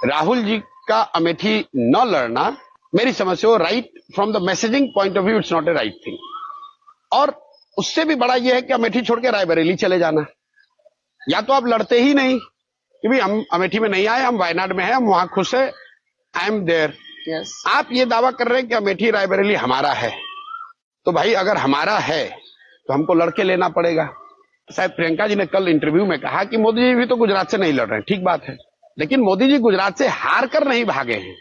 राहुल जी का अमेठी न लड़ना मेरी समझ से वो right from the messaging point of view it's not a right thing. और उससे भी बड़ा यह है कि अमेठी छोड़ के रायबरेली चले जाना, या तो आप लड़ते ही नहीं कि भाई हम अमेठी में नहीं आए, हम वायनाड में हैं, हम वहां खुश है, आई एम देयर। आप ये दावा कर रहे हैं कि अमेठी रायबरेली हमारा है, तो भाई अगर हमारा है तो हमको लड़के लेना पड़ेगा। शायद प्रियंका जी ने कल इंटरव्यू में कहा कि मोदी जी भी तो गुजरात से नहीं लड़ रहे हैं, ठीक बात है, लेकिन मोदी जी गुजरात से हार कर नहीं भागे हैं।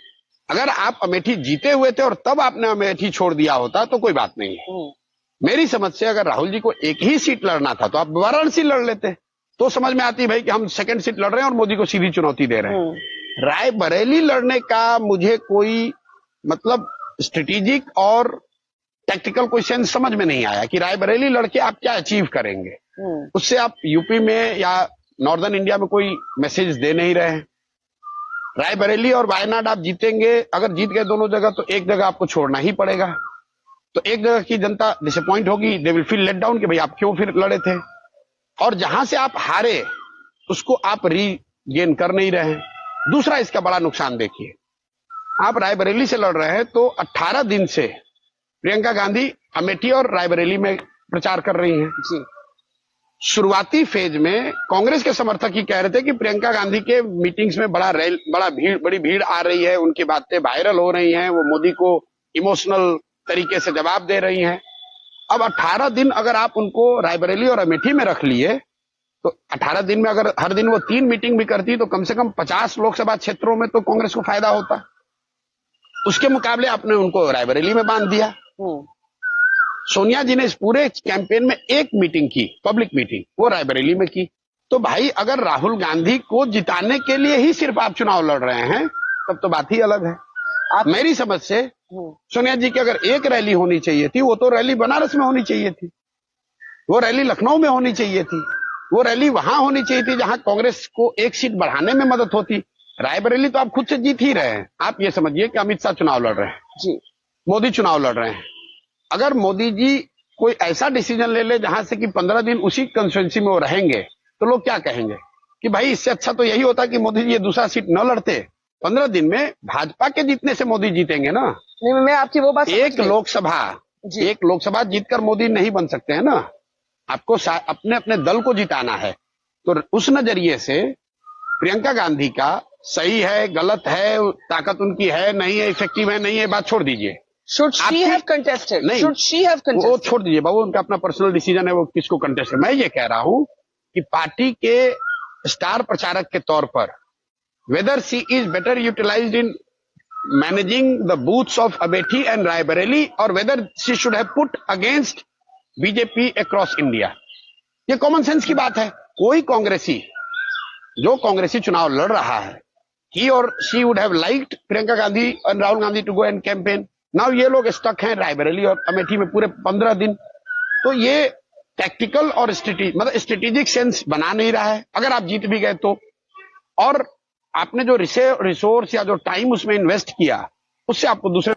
अगर आप अमेठी जीते हुए थे और तब आपने अमेठी छोड़ दिया होता तो कोई बात नहीं है। मेरी समझ से अगर राहुल जी को एक ही सीट लड़ना था तो आप वाराणसी लड़ लेते, तो समझ में आती भाई कि हम सेकंड सीट लड़ रहे हैं और मोदी को सीधी चुनौती दे रहे हैं। रायबरेली लड़ने का मुझे कोई मतलब स्ट्रेटेजिक और टैक्टिकल कोई सेंस समझ में नहीं आया कि रायबरेली लड़के आप क्या अचीव करेंगे। उससे आप यूपी में या नॉर्दर्न इंडिया में कोई मैसेज दे नहीं रहे हैं। रायबरेली और वायनाड आप जीतेंगे, अगर जीत गए दोनों जगह तो एक जगह आपको छोड़ना ही पड़ेगा, तो एक जगह की जनता डिसअपॉइंट होगी, they will feel let down कि भाई आप क्यों फिर लड़े थे, और जहां से आप हारे उसको आप रीगेन कर नहीं रहे हैं। दूसरा इसका बड़ा नुकसान देखिए, आप रायबरेली से लड़ रहे हैं तो 18 दिन से प्रियंका गांधी अमेठी और रायबरेली में प्रचार कर रही हैं जी। शुरुआती फेज में कांग्रेस के समर्थक ही कह रहे थे कि प्रियंका गांधी के मीटिंग्स में बड़ी भीड़ आ रही है, उनकी बातें वायरल हो रही हैं, वो मोदी को इमोशनल तरीके से जवाब दे रही हैं। अब 18 दिन अगर आप उनको रायबरेली और अमेठी में रख लिए तो 18 दिन में अगर हर दिन वो 3 मीटिंग भी करती तो कम से कम 50 लोकसभा क्षेत्रों में तो कांग्रेस को फायदा होता। उसके मुकाबले आपने उनको रायबरेली में बांध दिया। सोनिया जी ने इस पूरे कैंपेन में एक मीटिंग की, पब्लिक मीटिंग, वो रायबरेली में की। तो भाई अगर राहुल गांधी को जिताने के लिए ही सिर्फ आप चुनाव लड़ रहे हैं तब तो बात ही अलग है। मेरी समझ से सोनिया जी की अगर एक रैली होनी चाहिए थी, वो तो रैली बनारस में होनी चाहिए थी, वो रैली लखनऊ में होनी चाहिए थी, वो रैली वहां होनी चाहिए थी जहां कांग्रेस को एक सीट बढ़ाने में मदद होती। रायबरेली तो आप खुद से जीत ही रहे हैं। आप ये समझिए कि अमित शाह चुनाव लड़ रहे हैं जी, मोदी चुनाव लड़ रहे हैं। अगर मोदी जी कोई ऐसा डिसीजन ले ले जहां से कि 15 दिन उसी कंस्टिट्यूंसी में वो रहेंगे तो लोग क्या कहेंगे कि भाई इससे अच्छा तो यही होता कि मोदी जी ये दूसरा सीट न लड़ते। 15 दिन में भाजपा के जीतने से मोदी जीतेंगे ना। नहीं, मैं आपकी वो बात एक लोकसभा जीतकर मोदी नहीं बन सकते हैं ना, आपको अपने अपने दल को जिताना है। तो उस नजरिए से प्रियंका गांधी का सही है गलत है, ताकत उनकी है नहीं है, इफेक्टिव है नहीं है, बात छोड़ दीजिए। Should she have contested? नहीं, Should she have contested? वो छोड़ दीजिए बाबू, उनका अपना पर्सनल डिसीजन है वो किसको कंटेस्ट है। मैं ये कह रहा हूं कि पार्टी के स्टार प्रचारक के तौर पर whether she is better utilized in managing the booths of Amethi and Raebareli और whether she should have put against BJP across India, ये कॉमन सेंस की बात है। कोई कांग्रेसी जो कांग्रेसी चुनाव लड़ रहा है, ही और she would have liked Priyanka Gandhi and Rahul Gandhi to go and campaign. Now ये लोग स्टक हैं रायबरेली और अमेठी में पूरे 15 दिन, तो ये टैक्टिकल और स्ट्रेटेजिक सेंस बना नहीं रहा है। अगर आप जीत भी गए तो, और आपने जो रिसोर्स या जो टाइम उसमें इन्वेस्ट किया उससे आपको दूसरे